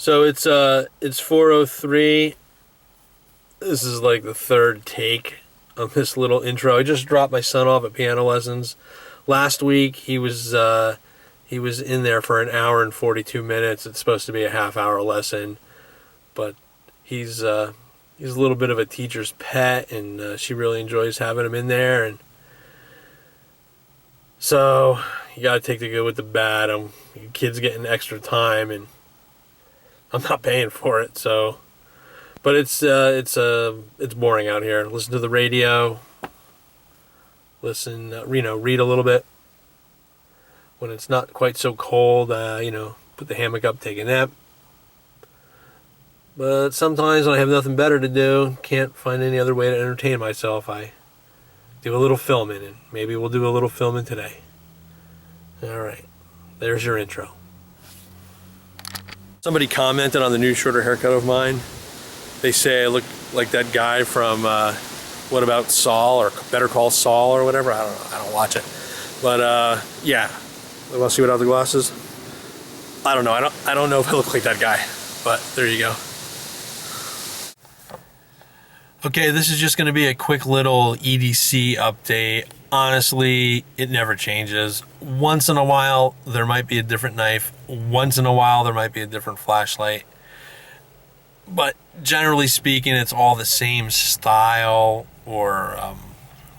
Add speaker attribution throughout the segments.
Speaker 1: So it's 4:03. This is like the third take of this little intro. I just dropped my son off at piano lessons. Last week he was in there for an hour and 42 minutes. It's supposed to be a half-hour lesson, but he's a little bit of a teacher's pet, and she really enjoys having him in there. And so you got to take the good with the bad. Kid's getting extra time, and I'm not paying for it. So, but it's boring out here. Listen to the radio. Listen, read a little bit. When it's not quite so cold, put the hammock up, take a nap. But sometimes when I have nothing better to do, can't find any other way to entertain myself, I do a little filming, and maybe we'll do a little filming today. All right, there's your intro. Somebody commented on the new shorter haircut of mine. They say I look like that guy from What About Saul, or Better Call Saul, or whatever. I don't know. I don't watch it. But yeah. You want to see without the glasses? I don't know. I don't know if I look like that guy. But there you go. Okay, this is just going to be a quick little EDC update. Honestly, it never changes. Once in a while, there might be a different knife. Once in a while, there might be a different flashlight. But generally speaking, it's all the same style or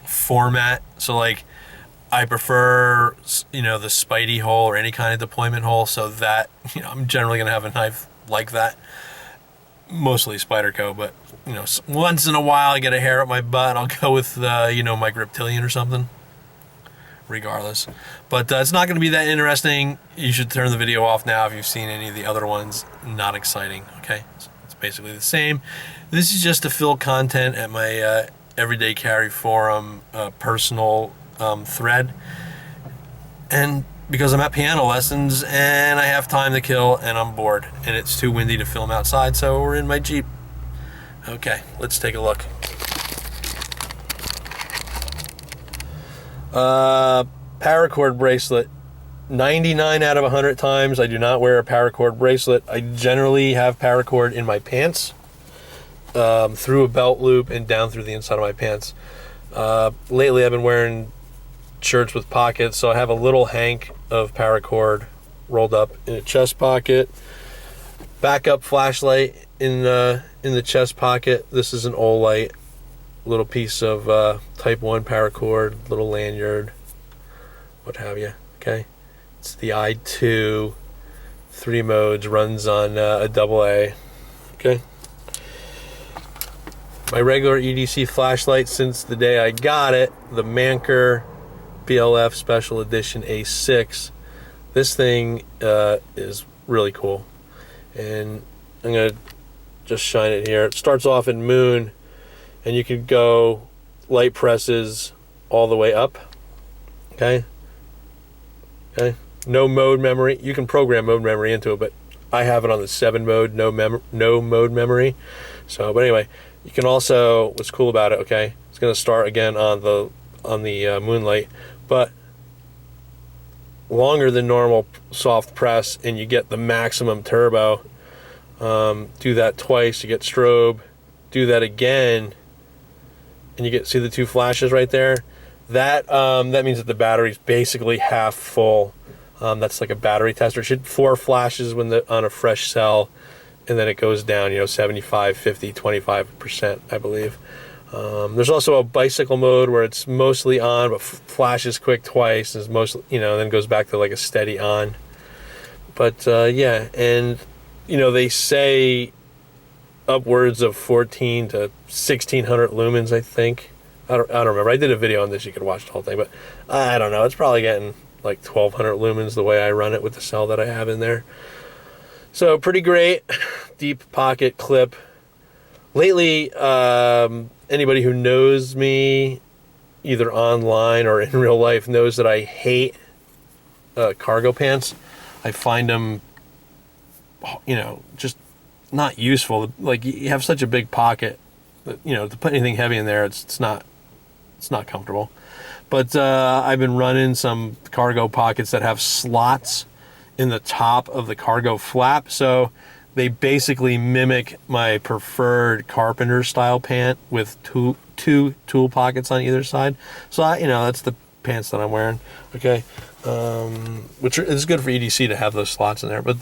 Speaker 1: format. So like, I prefer, the Spidey hole or any kind of deployment hole, so that, I'm generally going to have a knife like that. Mostly Spyderco, but, once in a while I get a hair up my butt, I'll go with, my Griptilian or something. Regardless. But it's not going to be that interesting. You should turn the video off now if you've seen any of the other ones. Not exciting, okay? So it's basically the same. This is just to fill content at my Everyday Carry Forum personal thread, and because I'm at piano lessons and I have time to kill and I'm bored and it's too windy to film outside, so we're in my Jeep. Okay, let's take a look. Paracord bracelet. 99 out of 100 times I do not wear a paracord bracelet. I generally have paracord in my pants, through a belt loop and down through the inside of my pants. Lately I've been wearing shirts with pockets, so I have a little hank of paracord rolled up in a chest pocket. Backup flashlight in the chest pocket. This is an Olight, little piece of type 1 paracord, little lanyard, what have you. Okay, it's the I2, 3 modes, runs on a AA. Okay, my regular EDC flashlight since the day I got it, the Manker BLF Special Edition A6. This thing is really cool, and I'm gonna just shine it here. It starts off in Moon, and you can go light presses all the way up. Okay, no mode memory. You can program mode memory into it, but I have it on the 7 mode, no mode memory. So, but anyway, you can also, what's cool about it, okay, it's gonna start again on the Moonlight, but longer than normal soft press, and you get the maximum turbo. Do that twice, you get strobe. Do that again, and you see the 2 flashes right there. That means that the battery's basically half full. That's like a battery tester. It should 4 flashes on a fresh cell, and then it goes down, 75, 50, 25%, I believe. There's also a bicycle mode where it's mostly on, but flashes quick twice, is mostly, then goes back to like a steady on. But yeah, and they say upwards of 14 to 1600 lumens, I think. I don't remember. I did a video on this. You could watch the whole thing, but I don't know. It's probably getting like 1200 lumens the way I run it with the cell that I have in there. So pretty great. Deep pocket clip. Lately, anybody who knows me, either online or in real life, knows that I hate cargo pants. I find them, just not useful. Like, you have such a big pocket that, to put anything heavy in there, it's not comfortable. But I've been running some cargo pockets that have slots in the top of the cargo flap, so They basically mimic my preferred carpenter style pant with two tool pockets on either side. So that's the pants that I'm wearing. Okay, which is good for EDC to have those slots in there. But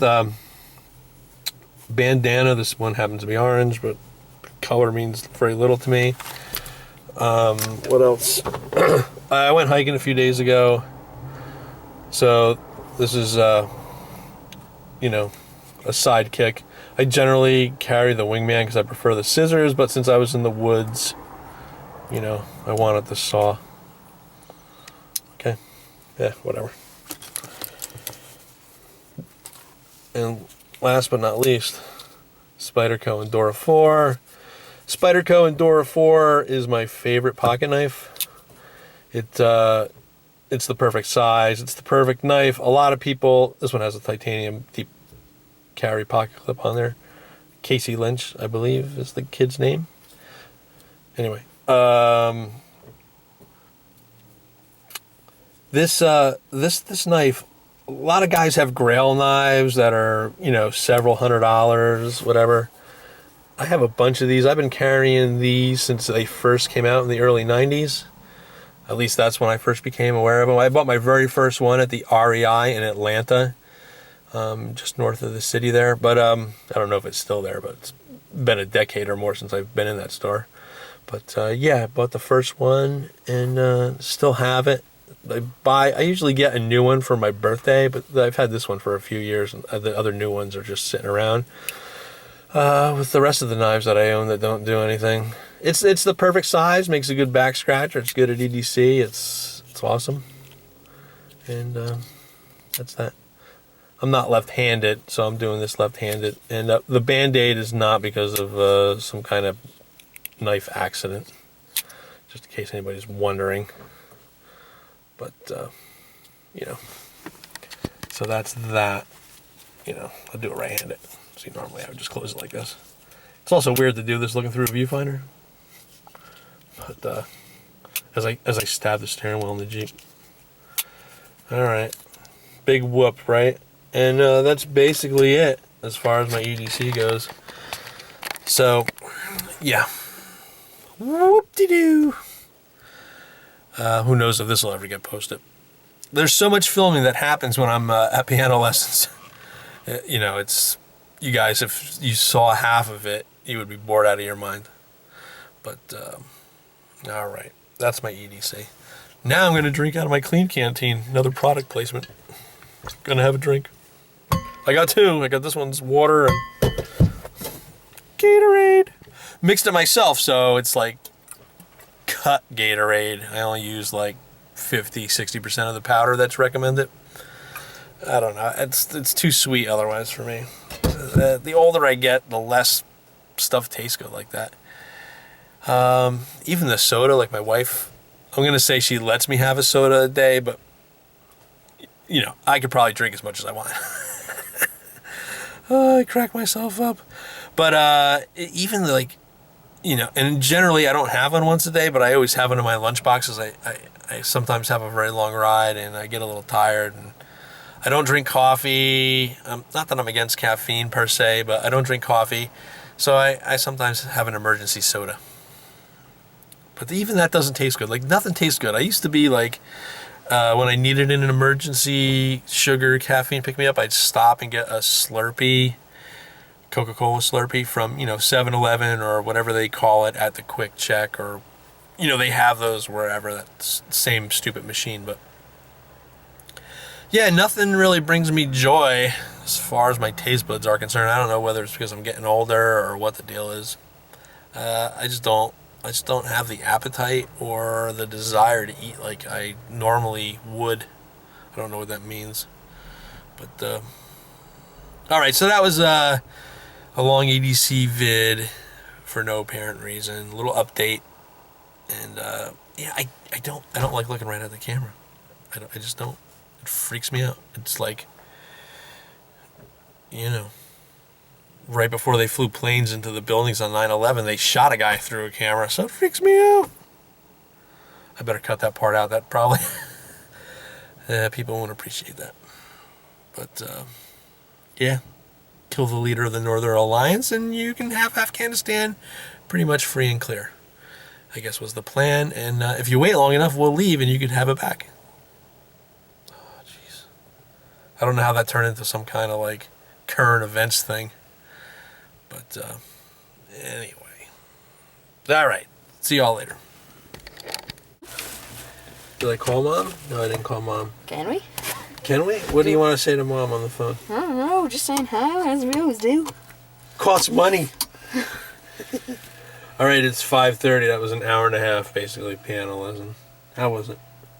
Speaker 1: bandana, this one happens to be orange, but color means very little to me. What else? I went hiking a few days ago, so this is a sidekick. I generally carry the wingman because I prefer the scissors, but since I was in the woods, I wanted the saw. Okay, yeah, whatever. And last but not least, T.H.Cone Dora 4. T.H.Cone Dora 4 is my favorite pocket knife. It's the perfect size. It's the perfect knife. A lot of people, this one has a titanium deep carry pocket clip on there. Casey Lynch, I believe, is the kid's name. Anyway, this knife, a lot of guys have Grail knives that are, several $100s, whatever. I have a bunch of these. I've been carrying these since they first came out in the early 90s. At least that's when I first became aware of them. I bought my very first one at the REI in Atlanta, just north of the city there. But I don't know if it's still there, but it's been a decade or more since I've been in that store. But I bought the first one and still have it. I usually get a new one for my birthday, but I've had this one for a few years, and the other new ones are just sitting around. With the rest of the knives that I own that don't do anything. It's the perfect size, makes a good back scratcher. It's good at EDC. It's awesome. And that's that. I'm not left-handed, so I'm doing this left-handed. And the Band-Aid is not because of some kind of knife accident, just in case anybody's wondering. But, so that's that. I'll do it right-handed. See, normally I would just close it like this. It's also weird to do this looking through a viewfinder. But as I stab the steering wheel in the Jeep. Alright. Big whoop, right? And that's basically it as far as my EDC goes. So, yeah. Whoop-de-doo. Who knows if this will ever get posted. There's so much filming that happens when I'm at piano lessons. It's... You guys, if you saw half of it, you would be bored out of your mind. But, all right. That's my EDC. Now I'm going to drink out of my clean canteen. Another product placement. Going to have a drink. I got two. I got this one's water and Gatorade. Mixed it myself, so it's like cut Gatorade. I only use like 50-60% of the powder that's recommended. I don't know. It's too sweet otherwise for me. The older I get, the less stuff tastes good like that. Even the soda, like my wife, I'm going to say she lets me have a soda a day, but, I could probably drink as much as I want. I crack myself up. But even and generally I don't have one once a day, but I always have one in my lunchbox as I sometimes have a very long ride and I get a little tired. And I don't drink coffee. Not that I'm against caffeine per se, but I don't drink coffee. So I sometimes have an emergency soda. But even that doesn't taste good. Like, nothing tastes good. I used to be like, when I needed an emergency sugar caffeine pick-me-up, I'd stop and get a Slurpee, Coca-Cola Slurpee from, 7-Eleven or whatever they call it at the Quick Check, or, they have those wherever. That's the same stupid machine, but yeah, nothing really brings me joy as far as my taste buds are concerned. I don't know whether it's because I'm getting older or what the deal is. I just don't have the appetite or the desire to eat like I normally would. I don't know what that means. But, alright, so that was a long EDC vid for no apparent reason. A little update. And, I don't like looking right at the camera. I just don't. It freaks me out. It's like, right before they flew planes into the buildings on 9/11, they shot a guy through a camera, so it freaks me out. I better cut that part out. That probably, people won't appreciate that. But, yeah, kill the leader of the Northern Alliance, and you can have Afghanistan pretty much free and clear, I guess was the plan. And if you wait long enough, we'll leave and you could have it back. Oh, jeez. I don't know how that turned into some kind of like current events thing. But anyway. All right. See y'all later. Did I call Mom? No, I didn't call Mom.
Speaker 2: Can we?
Speaker 1: Can we? What do you want to say to Mom on the phone?
Speaker 2: I don't know. Just saying hi, as we always do.
Speaker 1: Costs money. All right, it's 5:30. That was an hour and a half, basically, piano lesson. How was it?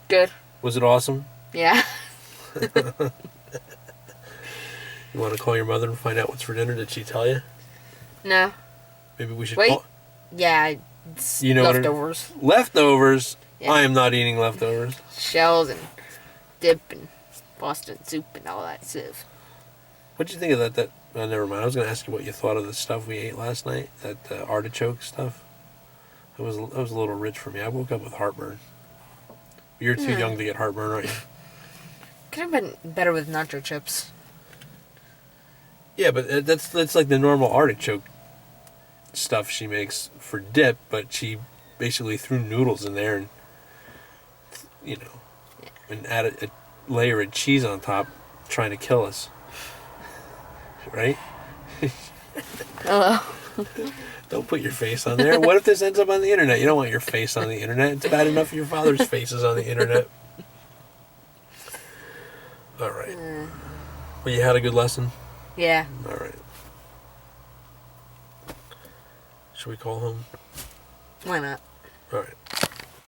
Speaker 2: Good.
Speaker 1: Was it awesome?
Speaker 2: Yeah.
Speaker 1: You want to call your mother and find out what's for dinner? Did she tell you?
Speaker 2: No.
Speaker 1: Maybe we should
Speaker 2: Wait.
Speaker 1: call...
Speaker 2: Yeah, it's
Speaker 1: You know
Speaker 2: leftovers.
Speaker 1: Leftovers?
Speaker 2: Yeah.
Speaker 1: I am not eating leftovers.
Speaker 2: Shells and dip and Boston soup and all that stuff.
Speaker 1: What'd you think of that? Never mind. I was going to ask you what you thought of the stuff we ate last night. That artichoke stuff. That was a little rich for me. I woke up with heartburn. You're too young to get heartburn, aren't you?
Speaker 2: Could have been better with nacho chips.
Speaker 1: Yeah, but that's like the normal artichoke stuff she makes for dip, but she basically threw noodles in there and, you know, and added a layer of cheese on top, trying to kill us. Right?
Speaker 2: Hello.
Speaker 1: Don't put your face on there. What if this ends up on the internet? You don't want your face on the internet. It's bad enough your father's face is on the internet. All right. Well, you had a good lesson?
Speaker 2: Yeah.
Speaker 1: All right. Should we call home?
Speaker 2: Why not?
Speaker 1: All right.